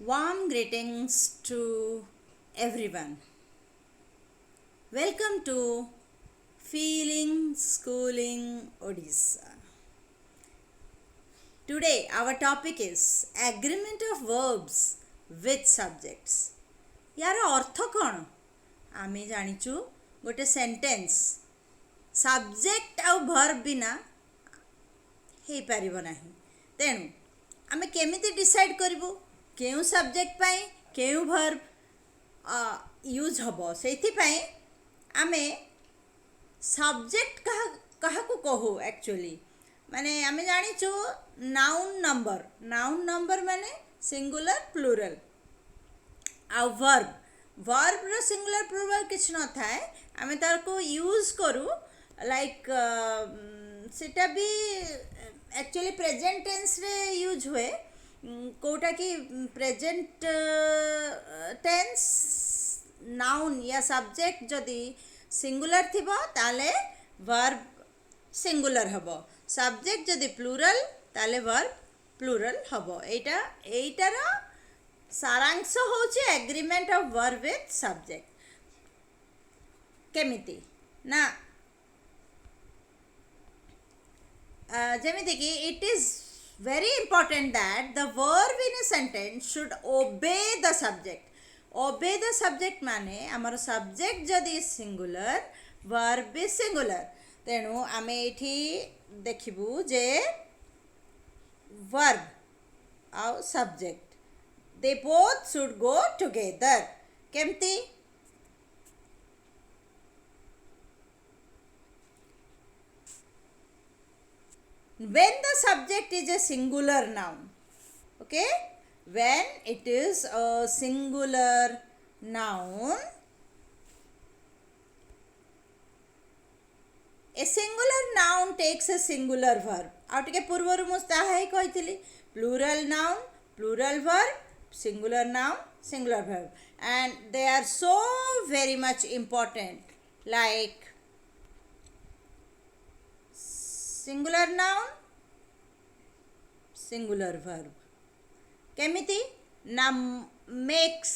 Warm greetings to everyone. Welcome to Feeling Schooling Odisha. Today our topic is agreement of verbs with subjects. यार अर्थ कौन आमे जानिचु गोटे sentence subject आउ verb बिना हो पारिबो नाही तेणु आमे केमिति डिसाइड करिबु केउ सब्जेक्ट पाई केउ वर्ब यूज हबो सेथिपाई आमे सब्जेक्ट कहा को कहू एक्चुअली माने आमे जानिचु नाउन नंबर माने सिंगुलर प्लूरल आ वर्ब रो सिंगुलर प्लूरल किछ न थाए आमे तार को यूज करू लाइक सेटा भी एक्चुअली प्रेजेंट टेंस रे यूज हुए कोटा कि प्रेजेंट टेंस नाउन या सब्जेक्ट जदि सिंगुलर थिबो ताले वर्ब सिंगुलर हबो सब्जेक्ट जदि प्लूरल ताले वर्ब प्लूरल हबो एटार सारांश होची agreement of verb with subject केमिति ना जेमिति कि it is very important that the verb in a sentence should obey the subject माने आमर subject जदि singular verb भी singular तेणु आमे एठी देखिबू जे verb आउ subject they both should go together केमती when the subject is a singular noun, okay, when it is a singular noun, a singular noun takes a singular verb. आउ टिके पूर्वरु मु ताहा ही कहिथिली plural noun plural verb singular noun singular verb and they are so very much important like singular noun singular verb केमिति ना makes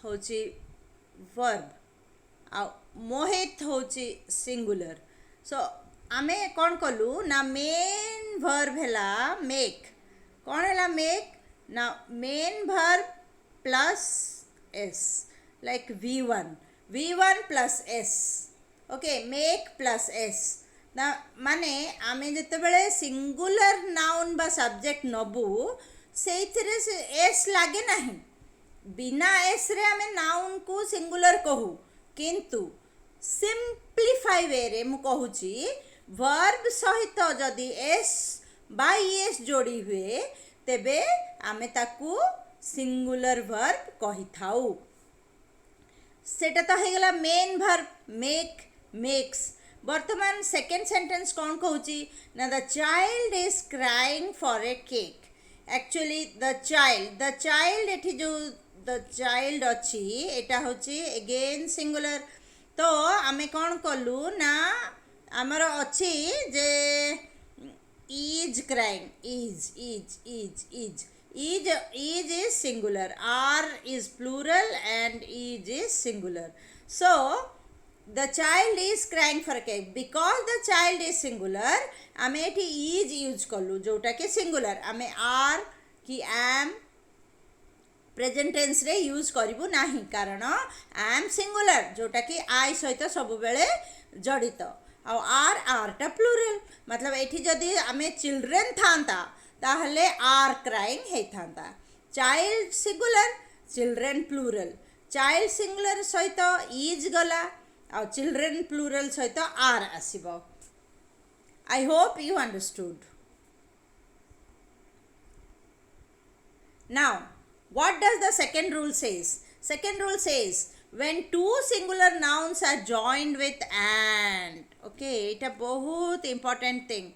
होची verb आ मोहित होची singular so आमे कौन कलु ना main verb हैला make कौन हैला make ना main verb plus s like v1 plus s okay make plus s ना माने आमे जेतेबेले सिंगुलर नाउन बा सब्जेक्ट नबू सेइथिरे से एस लागे नाही बिना एस रे आमे नाउन को सिंगुलर कहू किंतु सिंप्लीफाई वे रे मु कहूची वर्ब सहित जदि एस बाय एस जोड़ी हुए तेबे आमे ताकू सिंगुलर वर्ब कहि थाउ सेटा तो हे गला मेन वर्ब मेक मेक्स वर्तमान सेकेंड सेंटेंस कौन कहूची ना the child is crying for a cake actually the child एठी जो द चाइल्ड अच्छी एटा होची अगेन सिंगुलर तो आमे कौन कलु ना आमर अच्छी जे is crying is is singular r is plural and is singular so the child is crying for a cake because the child is singular आमे एठी is यूज कलु जोटा के singular आमे are कि am प्रेजेंट टेंस रे use करिबु नाही कारण am singular जोटा कि I सहित सब बेले जड़ित आर टा प्लूरल मतलब एठी जदि आमे चिल्ड्रेन थांता ताहले आर क्राइंग हे थांता child singular children plural child singular सहित इज गला और चिल्ड्रेन प्लूरल सहित आर आसीबो I hope you understood now what does the second rule says when two singular nouns are joined with and okay এটা बहुत important thing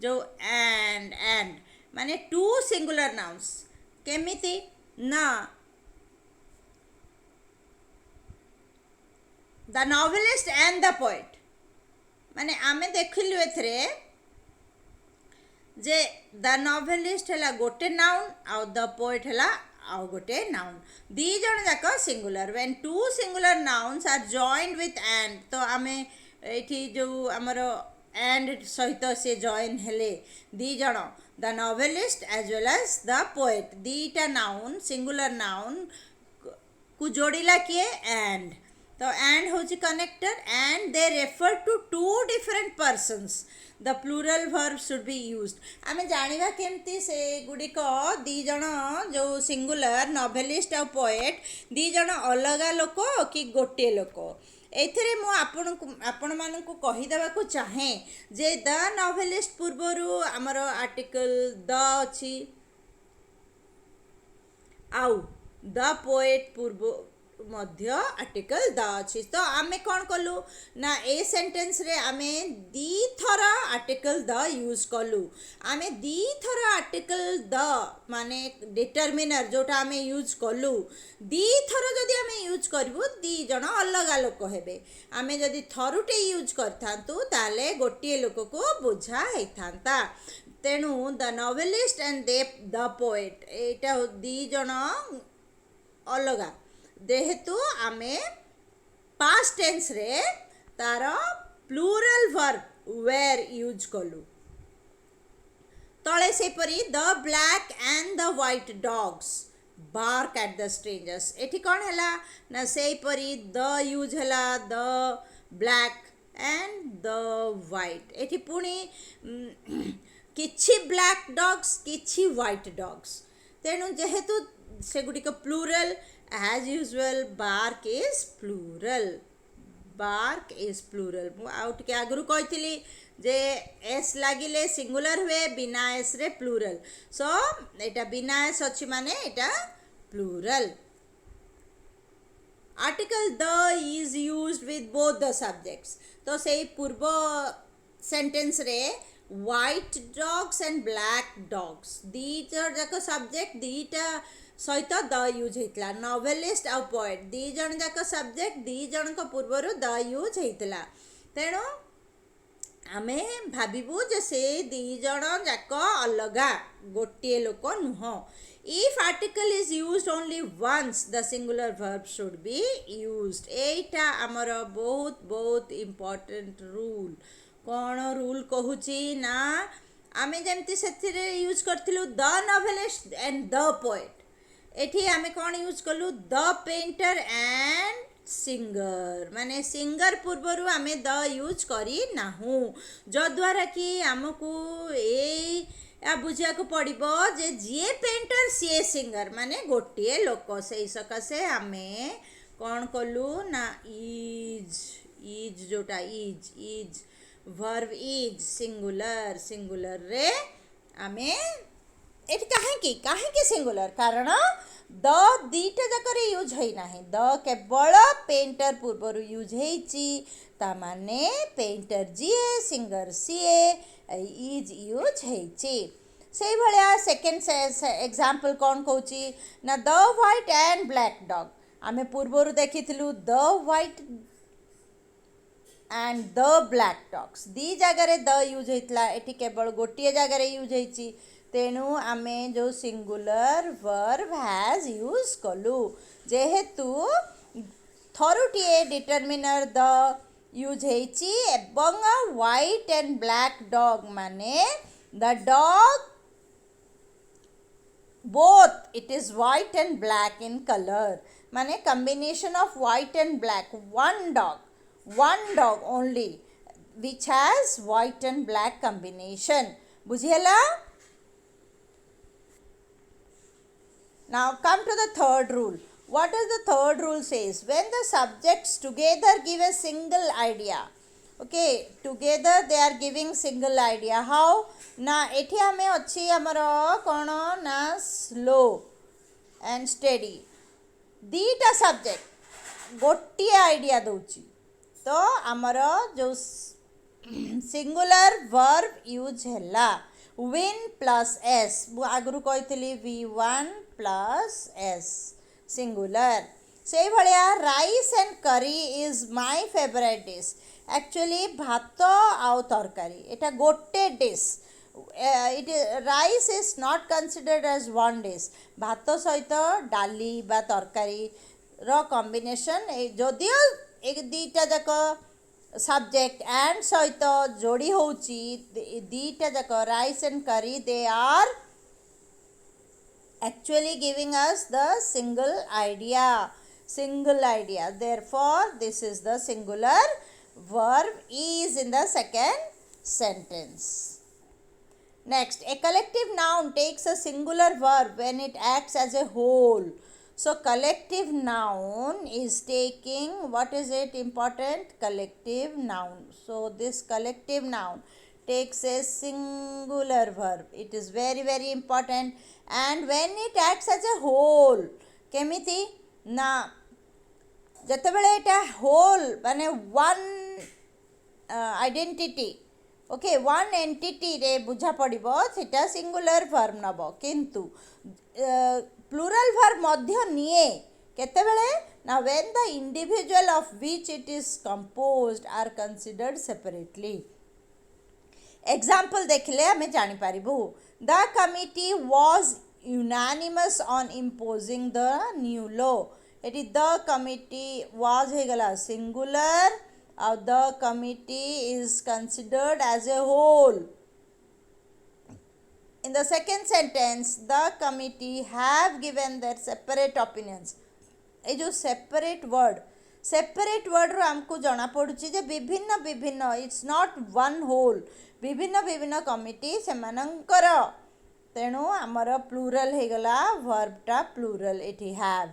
जो and माने two singular nouns केमिति ना the novelist and the poet माने आमे देखिलु एथरे जे the novelist है गोटे नाउन आउ द पोएट है आउ गोटे नाउन दी जन जाक singular when two singular nouns are joined with and तो आमे एठी जो आमर एंड सहित से जॉइन हेले दी जन the novelist as well as the poet दीटा नाउन सिंगुलर नाउन को जोड़िला किए एंड तो एंड हूँ connector and they refer to two different persons the plural verb should be used आम जाना केमती से गुड़िक दी जन जो सिंगुलर नोवेलिस्ट और पोएट दी जन अलग लोक कि गोटे लोक एथिरे मु आपण मानकु कहीदेवा को चाहे जे द नोवेलिस्ट पूर्वरु आमर आर्टिकल द अच्छी आउ द पोएट पूर्व मध्य आर्टिकल द अच्छी तो आमे कौन कलु ना ए सेंटेंस रे आमे दी थर आर्टिकल द यूज कलु आमे दी थर आर्टिकल द माने डिटरमिनर जोटा आमे यूज कलु दी थर जदि आमे यूज करबु दी जन अलग लोक हेबे आमे जदि थरुटे यूज करथांतु ताले गोटिए लोक को बुझा हेथांता तेणु the novelist and the poet एटा दी जन अलगा जेहेतु आमे पास्ट टेंस रे तार प्लूरल वर्ब वेर यूज कलु तले से परी the black and the white dogs bark at the strangers एठी कौन हैला ना से परी द यूज हैला the black and the white एठी पुणी किछि ब्लैक डॉग्स किछि व्हाइट डॉग्स तेणु जेहेतु से गुड़िक plural as usual bark is plural bark is plural मुझे आगु कही जे एस लगिले सिंगुलर हुए बिना एस रे प्लूरल सो एटा बिना एस अच्छी माने एटा plural article the is used with both the subjects तो से पूर्व सेंटेंस रे white dogs and black dogs दीटा जाक सब्जेक्ट दीटा सहित द यूज होता नोवेलिस्ट आउ पोएट दी जन जाक सब्जेक्ट दी जन पूर्वर द यूज होता तेणु आमे भाविबू जे से दी जन जाक अलगा गोटे लोक नुह if article is used only once the singular verb should be used एटा आमर बहुत बहुत इम्पोर्टेंट रूल कौन रूल कहूची ना आमे जेमती से यूज करथिलु the novelist and the poet एठी आमे कौन यूज कलु द पेंटर एंड सिंगर माने सिंगर पूर्वरु आमे द यूज करी नाहू जद्वारा कि आमको ए बुझा को पड़िबो जे जीए पेंटर सीए सिंगर माने गोटे लोक से सकाशे आमे कौन कलु ना इज जोटा is verb is singular singular रे आमे एट कहीं सिंगुलर कारण द दीटा जाकर यूज होना है द केवल पेंटर पूर्वर यूज होता माने पेंटर जीए सिंगर सीए इज यूज से भाया सेकेंड एग्जांपल कौन कहूँ ना the white and black dog आमे पूर्वर देखी the white and the black dogs दी जगार द यूज होता ये केवल गोटे जगार यूज होती तेणु आमे जो सिंगुलर वर्ब हैज यूज कलु जेहेतु थरुटीए डिटरमिनर द यूज होती एवं व्हाइट एंड ब्लैक डॉग माने the dog both it is white and black in colour माने combination of white and black one dog only which has white and black combination बुझियला now come to the third rule what does the third rule says when the subjects together give a single idea okay together they are giving single idea how ना एठी हमें अच्छी हमर कोन ना slow and steady दीटा subject गोटे idea दउची तो आमर जो सिंगुलर वर्ब यूज है विन प्लस एस आगु कही V1 प्लस एस सिंगुलर से भाया राइस एंड करी is my favourite dish actually भात आउ तरकारी एटा गोटे dish it rice is not considered as one dish. ଭାତ ସହିତ ଡାଲି ବା ତରକାରୀର କମ୍ବିନେସନ୍ ଯଦିଓ ଏ ଦୁଇଟା ଯାକ ସବଜେକ୍ଟ ଆଣ୍ଡ ସହିତ ଯୋଡ଼ି ହେଉଛି ଦୁଇଟା ଯାକ ରାଇସ୍ ଆଣ୍ଡ କରି ଦେ ଆର୍ actually giving us the single idea. Therefore this is the singular verb is in the second sentence. Next, a collective noun takes a singular verb when it acts as a whole. So collective noun is taking, what is it important? Collective noun. So this collective noun takes a singular verb. It is very very important. And when it acts as a whole, केमिति ना ଯେତେବେଳେ ଏଟା whole ମାନେ one identity, okay one entity रे बुझा पड़िबो सेटा singular verb नब, किंतु प्लूरल वर्ब मध्य निए केतेबेले ना when the individual of which it is composed are considered separately. Example देखले हमें जानि पारिबु. The committee was unanimous on imposing the new law. एटी द कमिटी वाज हे गला singular, the committee is considered as a whole. In the second sentence, the committee have given their separate opinions. ये जो separate word रो हमको जाना पड़ुची जे विभिन्न विभिन्न, it's not one whole, विभिन्न विभिन्न कमिटी सेमानंकर, तेणु आमर प्लूरल हे गला वर्ब टा प्लूरल एटी have.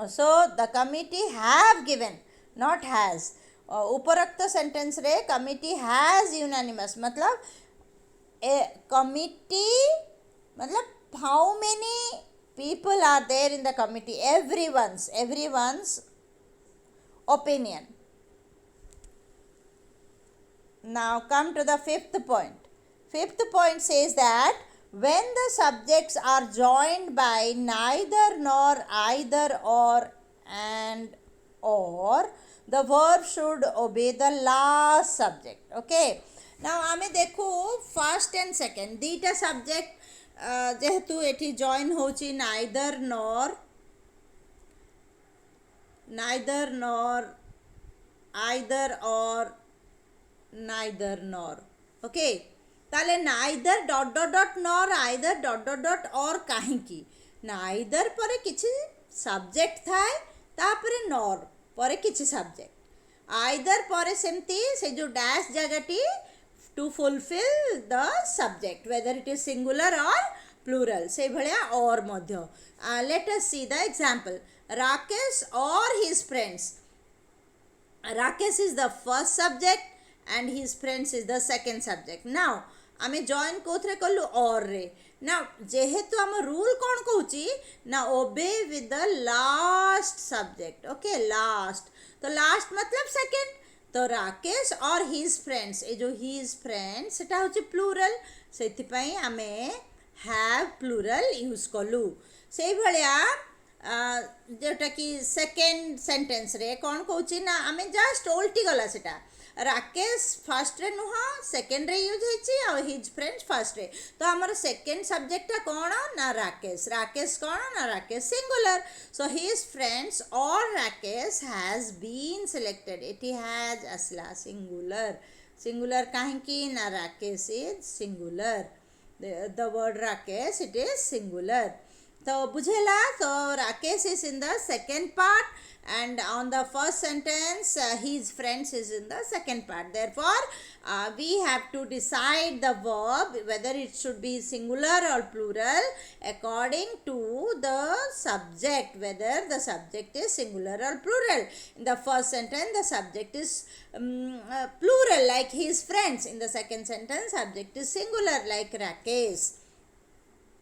So the committee have given, not has. उपरोक्त सेंटेंस रे कमिटी हैज यूनानिमस मतलब ए कमिटी मतलब how many people are there in the committee, everyone's opinion. Now come to the fifth point. Fifth point says that when the subjects are joined by neither nor, either or and or, the verb should obey the last subject. Okay, now आमे देखो first and second दीटा subject जेहेतु एठी join होची neither nor, either or, neither nor. okay, ताले neither dot dot dot nor, either dot dot dot or काहींकी neither परे किछि subject थाए तापरे nor परे किछि सब्जेक्ट, आइदर परे सेमती से जो डैश जगटी to fulfil the subject whether it is singular or plural से भलिया और मध्य. Let us see the example. Rakesh or his friends, Rakesh is the first subject and his friends is the second subject. Now आमे जॉइन कोथरे कलु और रे. ना जेहेतु आम रूल कौन कहूची ना ओबे with the last subject. Okay last, तो लास्ट मतलब सेकेंड. तो राकेश और हिज फ्रेंड्स, ये जो हिज फ्रेंड्स सेटा होची प्लूरल, सेथिपाई आमे हैव प्लूरल यूज कलु. से भलिया जोटा कि सेकेंड सेंटेंस रे कौन कहूची ना आमे जस्ट ओल्टी गला सेटा राकेश फर्स्ट रे नुह सेकेंड रे यूज होइची और हिज फ्रेंड्स फर्स्ट रे. तो हमर सेकेंड सब्जेक्ट कौन ना राकेश, राकेश कौन ना Rakesh singular. So his friends or Rakesh has been selected, एटी हैज असला सिंगुलर. सिंगुलर काहेकि ना Rakesh is singular, the word Rakesh it is singular. तो बुझेला. तो Rakesh is in the second part and on the first sentence his friends is in the second part. Therefore we have to decide the verb whether it should be singular or plural according to the subject, whether the subject is singular or plural. In the first sentence the subject is plural like his friends. In the second sentence subject is singular like Rakesh.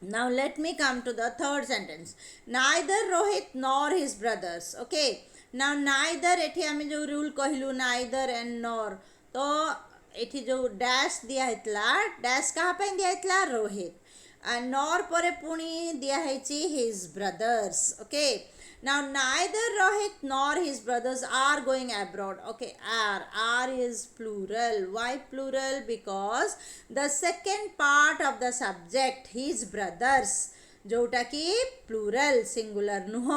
Now let me come to the third sentence. Neither Rohit nor his brothers. Okay, now neither एठी हमें जो rule कहलु neither and nor, तो एठी जो dash दिया हितला, dash कहाँ पे दिया हितला Rohit. and nor pore puni diya heichi his brothers. Okay, now neither Rohit nor his brothers are going abroad. Okay, are is plural. Why plural? Because the second part of the subject his brothers जोटा कि plural singular नुह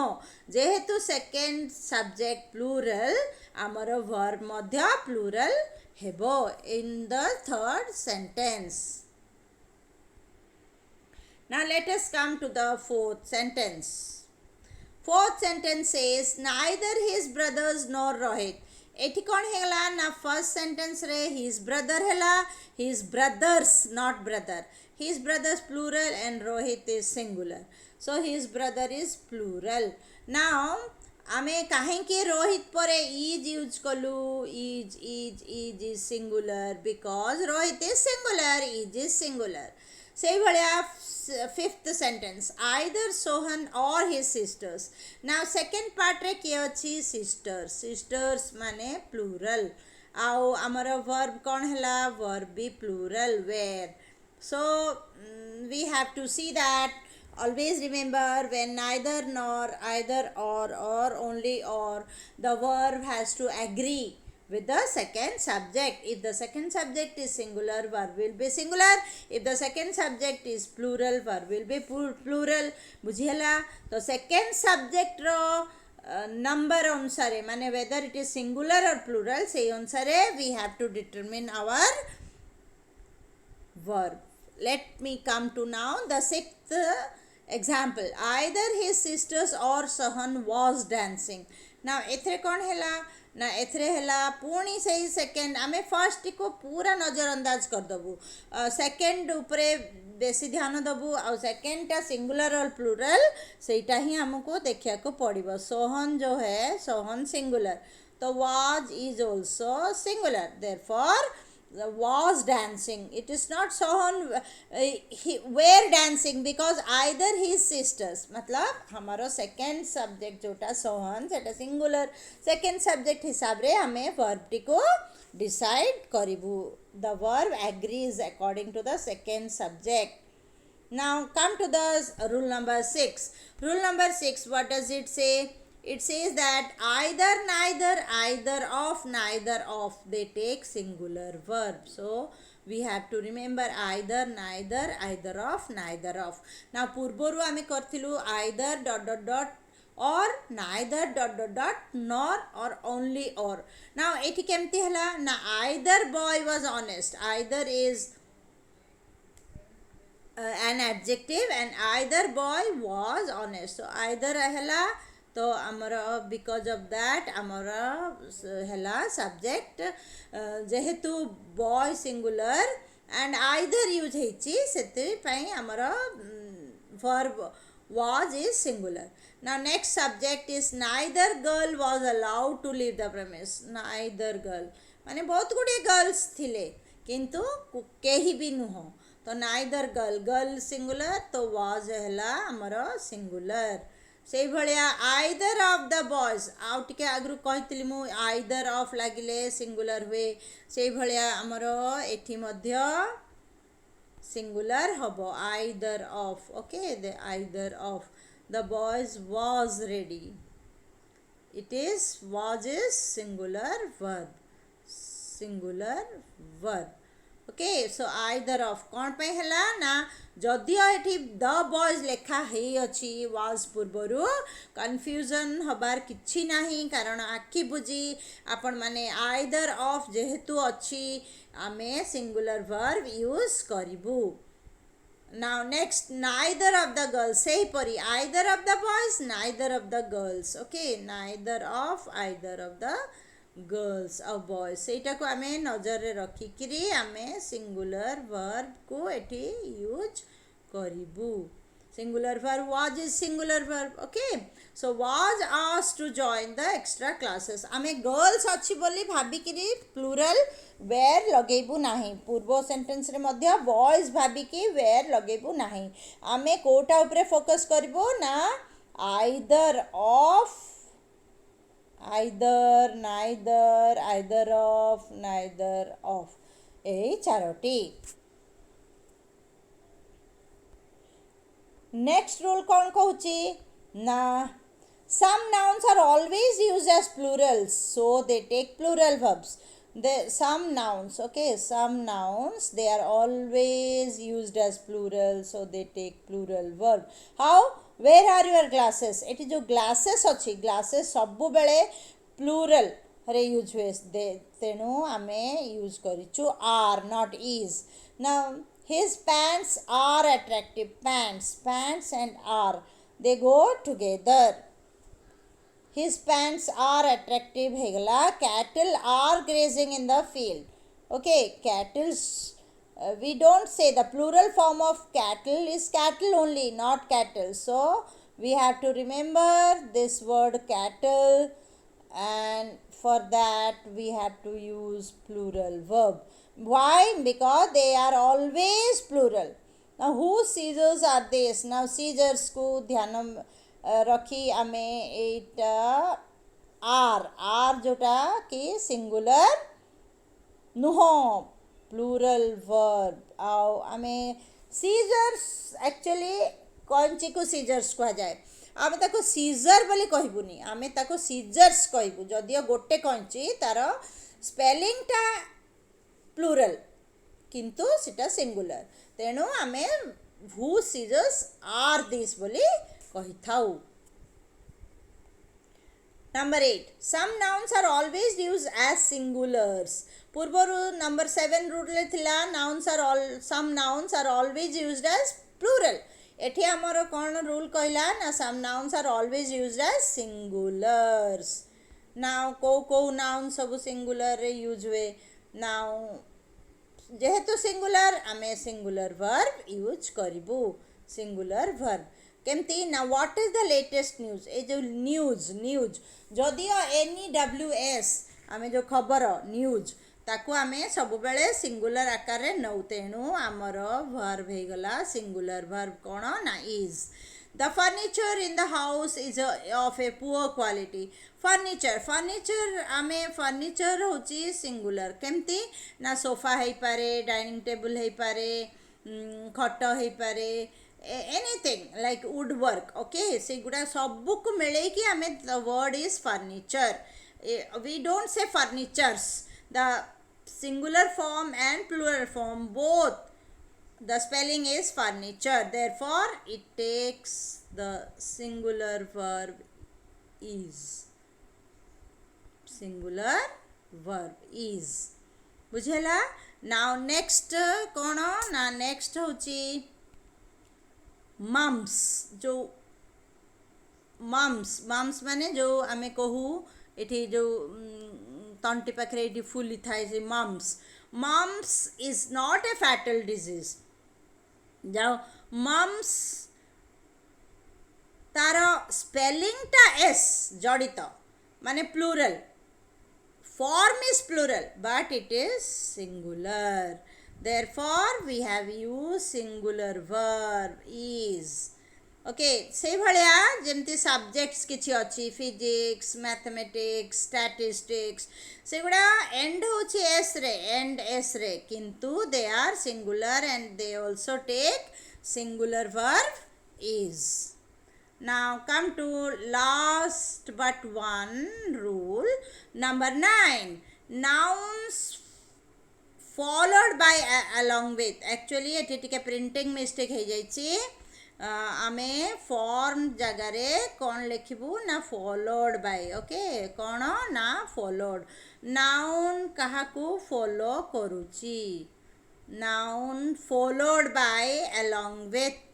जेहेतु second subject plural आमर verb मध्य plural हेबो in the third sentence. Now let us come to the fourth sentence. Fourth sentence says neither his brothers nor Rohit. एठी कौन हेला ना फर्स्ट सेंटेंस रे his brother हेला his brothers not brother. His brothers plural and Rohit is singular. So his brother is plural. Now आमे काहेकि रोहित परे is use कलु is singular because Rohit is singular is singular. से भाया फिफ्थ सेंटेंस आइदर सोहन और his sisters. Now second part रे किए अच्छी sisters. Sisters माने प्लूरल आउ आमर वर्ब कौन हैला वर्ब भी plural were. So we have to see that. Always remember when neither nor either or only or the verb has to agree with the second subject. If the second subject is singular, verb will be singular. If the second subject is plural, verb will be plural. बुझिला. तो second subject रो number अनुसारे माने whether it is singular or plural से अनुसारे we have to determine our verb. Let me come to now the sixth example. Either his sisters or Sahan was dancing. Now एथरे कौन हैला ना एथरे हैला पुणी से सेकेंड आमे फर्स्ट को पूरा नजरअंदाज कर दबू. सेकेंड उपरे बेसी ध्यान दबू आ सेकेंडटा सिंगुलर और प्लूरल सेटा ही हमको देखिया को पड़िबो. सोहन जो है सोहन सिंगुलर तो was is also singular. Therefore was dancing. It is not Sohan were dancing because either his sisters मतलब हमारो सेकेंड सब्जेक्ट जोटा सोहन सेटा सिंगुलर. सेकेंड सब्जेक्ट हिसाब रे हमें वर्ब टी को डिसाइड करिबू. The verb agrees according to the second subject. Now come to the rule number 6. Rule number 6, what does it say? It says that either either of they take singular verb. So we have to remember either of. Now पूर्वरु आमे करथिलु either or neither nor or only or. Now एठी केमती हला ना either boy was honest. Either is an adjective and either boy was honest. So either हला तो आमर because of that आमर हैला सब्जेक्ट जेहेतु boy singular and either use होइछि सेति आमर verb was is singular. Now next subject is neither girl was allowed to leave the premise. Neither girl माने बहुत गुड़े गर्ल्स थिले किंतु केही भी नुह. तो neither girl सिंगुलर तो was हैला आमर सिंगुलर. से भाया आइदर ऑफ द बॉयज आउ टिके आगु कही मु आइदर ऑफ लगिले सिंगुलर हुए से भाया आमर एठी मध्य सिंगुलर हबो either of. Okay the either of the boys was ready. It is was is singular verb. Okay so either of कौन पे हैला ना जदियो एठी द बॉयज लेखा हे अछि वाज पूर्वरु कन्फ्यूजन हबार किछि नाही कारण आखि बुझी आपण माने आइदर ऑफ जेहेतु अछि आमे सिंगुलर वर्ब यूज करिबू. Now next neither of the girls से परी either of the boys neither of the girls. Okay neither of either of the girls or boys सेटा को आमे नजर रे रखिकरी आमे सिंगुलर वर्ब को एठी यूज करिबू. Singular verb was is singular verb. Okay so was asked to join the extra classes. आमे गर्ल्स अछि बोली भाबिकरी प्लूरल वेयर लगेबू नाही. पूर्व सेंटेंस रे मध्य बॉयज भाबिकी वेयर लगेबू नाही. आमे कोटा ऊपर फोकस करिबो ना either of either neither of A Charoti. Next rule कौन कहूची ना some nouns are always used as plurals, so they take plural verbs. Some nouns, okay, some nouns they are always used as plural, so they take plural verb. How? Where are your glasses? Eighty जो glasses अच्छी glasses सबु बेले plural रे use हुए दे तेणु आमे use करिचु are not is. Now his pants are attractive. Pants and are they go together. His pants are attractive hegala. Cattle are grazing in the field. Okay, cattle. We don't say the plural form of cattle is cattle only, not cattle. So we have to remember this word cattle, and for that we have to use plural verb. Why? Because they are always plural. Now whose scissors are these? Now scissors को ध्यान रखी आमे एटा are जोटा कि singular नुह plural verb आउ आमे seizures actually Kanchi को सीजर्स कह जाए आमे ताको सीजर बोली कहबुनी आमे ताको सीजर्स कहबु जदियो गोटे कंची तार स्पेलिंग टा प्लूरल किंतु सेटा सिंगुलर तेणु आमे हु सीजर्स आर दिस बोली कही थाउ. Number 8. Some nouns are always used as singulars. पूर्वरु number 7 rule थिला nouns are all some nouns are always used as plural. एठी हमर कोन रूल कहला ना some nouns are always used as singulars. Now को noun सब singular रे use हुए. Now जेहेतु सिंगुलर आमे सिंगुलर वर्ब यूज करिबु सिंगुलर वर्ब केमती ना what is the latest news ए जो न्यूज जदियो NEWS आमे जो खबर न्यूज ताकू आमे सब बेले सिंगुलर आकार रे नौ तेणु आमर वर्ब हे गला सिंगुलर वर्ब कोन ना is. The furniture in the house is of a poor quality. Furniture आमे furniture होची सिंगुलर केमती ना सोफा है पारे डाइनिंग टेबल है पारे खट है पारे anything like woodwork. Okay, से गुड़ा सबू को मिले कि हमें the word is furniture. We don't say furnitures. The singular form and plural form both the spelling is furniture, therefore it takes the singular verb is. Singular verb is बुझेला. now next कौन ना next होची mums जो mums माने जो आमे कहू एठी जो तंटी पाखरे एठी फुली थाए से mumps is not a fatal disease. जाओ मम्स तार स्पेलिंग टा एस जड़ित माने plural form is plural but it is singular, therefore we have used singular verb is. Okay, से भलिया जेमती सब्जेक्ट्स किछि अछि फिजिक्स मैथमेटिक्स स्टैटिस्टिक्स से गुडा एंड होछि एस रे किंतु they are singular and they also take singular verb is. Now come to last but one rule, number 9. Nouns followed by along with. Actually एठी टिके प्रिंटिंग मिस्टेक हे जाइछि. आमे फॉर्म जगह रे कौन लिखिबू ना फॉलोड बाय. ओके कौन ना फॉलोड. नाउन कहा को फॉलो करूची. Noun followed by along with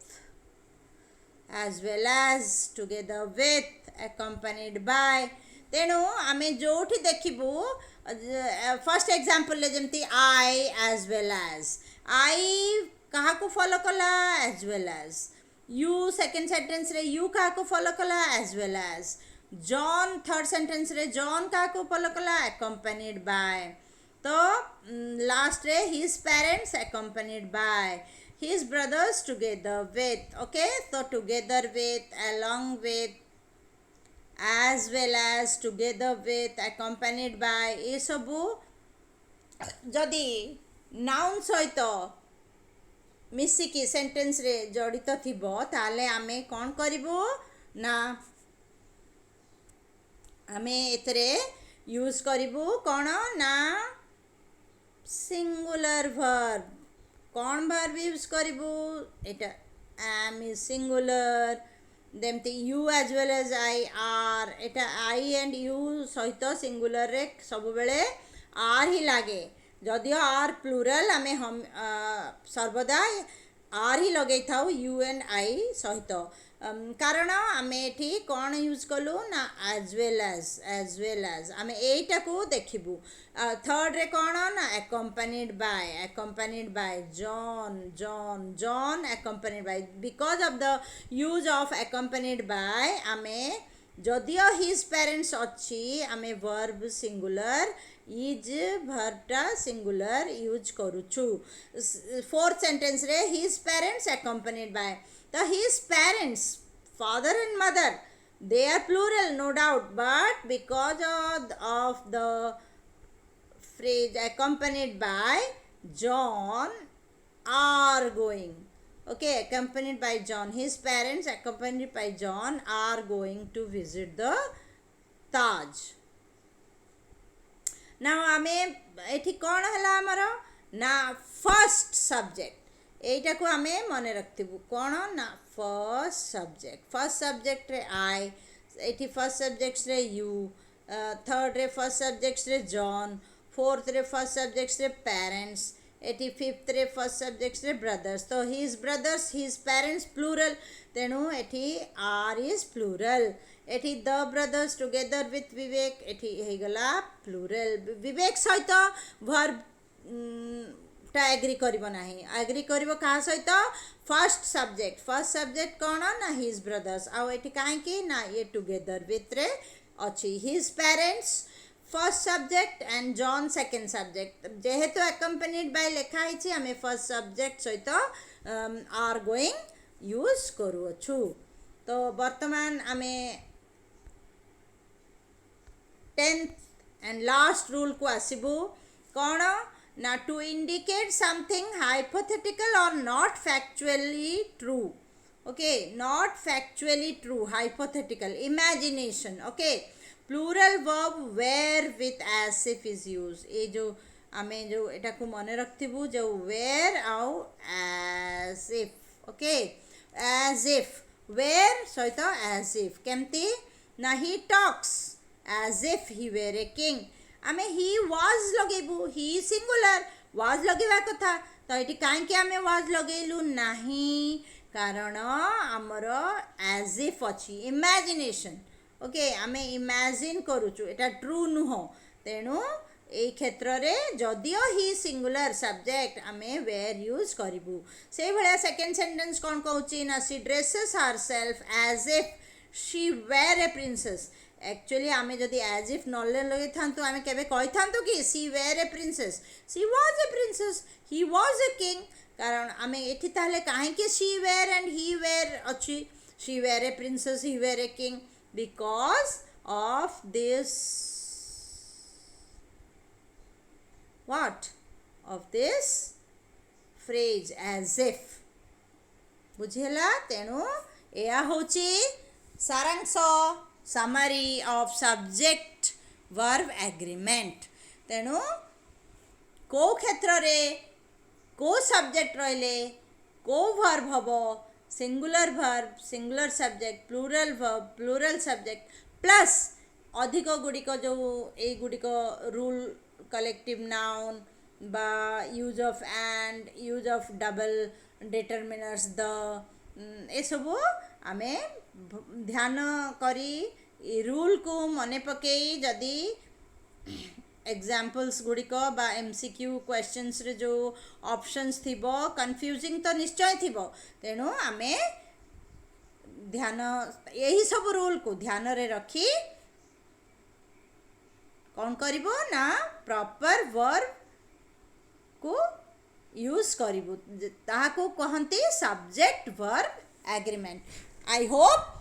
as well as together with accompanied by. तेणु आमे जोठी देखिबू फर्स्ट एग्जांपल ले जेमती I as well as. I कहा को फॉलो कला as well as. You second sentence रे you कहा को फॉलो कला as well as. John third sentence रे John कहा को फॉलो कला accompanied by. तो लास्ट रे his parents accompanied by. His brothers together with. Okay, so together with, along with, as well as, together with, accompanied by ये सबू जदि noun सहित मिसिकी सेंटेंस रे जड़ित थिबो ताले आमे कौन करिबो ना आमे एतरे यूज करिबो कौन ना सिंगुलर वर्ब कौन वर्ब यूज करिबो एटा am is singular देमती you as well as I are Etah I and you सहित सिंगुलर रे सब बेले आर ही लागे जदियो आर प्लूरल आमे हम सर्वदा आर ही लगे थाउ यू एंड आई सहित कारण आमे एठी कौन यूज कलु ना एज वेल एज आमे एटा को देखिबु थर्ड रे कौन ना accompanied by John accompanied by because of the use of accompanied by आमे जदियो his parents अच्छी आमे verb singular इज भर्टा सिंगुलर यूज करूछु फोर्थ सेंटेंस रे his parents accompanied by the his parents father and mother they are plural no doubt but because of the phrase accompanied by John are going okay accompanied by John his parents accompanied by John are going to visit the Taj ना आमे एठी कौन हला हमर ना first subject एटा को आमे मने रखथिबु कौन ना फर्स्ट सब्जेक्ट रे आई एठी फर्स्ट सब्जेक्ट रे यू थर्ड रे फर्स्ट सब्जेक्ट रे जॉन फोर्थ रे फर्स्ट सब्जेक्ट रे पेरेंट्स एटी फिफ्थ रे फर्स्ट सब्जेक्ट रे ब्रदर्स तो his brothers his parents plural तेणु एटी आर इज प्लूरल एटी the brothers together with Vivek एटी हेगला प्लूरल विवेक सहित वर्ब टा एग्री करिवो नाही एग्री करिवो का सहित फर्स्ट सब्जेक्ट कोन ना हिज ब्रदर्स आ एटी काहे कि ना ये टुगेदर विथ रे अछि his parents first subject and John second subject जेहेतु accompanied by लेखा हिची हमें फर्स्ट सब्जेक्ट सहित आर गोइंग यूज करूछु तो वर्तमान हमें 10th and last rule को आसिबु कौन ना to indicate something hypothetical or not factually true okay not factually true hypothetical imagination okay plural verb where with as if is used ए जो आमे जो एटा को मने रखथिबु जो where आउ as if okay as if where सहित as if केमती ना he talks as if he were a king आमे he was लगेबु he singular was लगेबा कथा तो एटी काहे कि आमे was लगेलु नाही कारण हमर as if अछि imagination ओके आमे इमेजिन करूछु एटा ट्रू नुह तेणु ए क्षेत्र रे जदियो ही सिंगुलर सब्जेक्ट आमे वेयर यूज करिबु से भलिया सेकंड सेंटेंस कोन कहउची ना she dresses herself as if she were a princess actually आमे जदि एज इफ नले लगे थांतु आमे केबे कहि थांतु कि she were a princess she was a princess he was a king कारण आमे एठी ताले काहे कि she were and he were अछि she were a princess he were a king because of this what of this phrase as if बुझेला तेणु या होची सारांश summary of subject verb agreement तेणु को क्षेत्र रे को सब्जेक्ट रहिले को वर्ब हबो singular verb singular subject plural verb plural subject plus अधिक गुड़िक जो ए गुड़िक रूल कलेक्टिव नाउन बा use of and use of double determiners the a सब आमे ध्यान करी रूल को मने पकेई जदि एग्जाम्पल्स गुड़िक बा एमसीक्यू क्वेश्चंस रे जो ऑप्शंस थिबो कंफ्यूजिंग तो निश्चय थिबो तेणु आमे ध्यान यही सब रूल को ध्यान रे रखी कौन करिबो ना प्रॉपर वर्ब को यूज करिबो ताहा को कहंती subject verb agreement I hope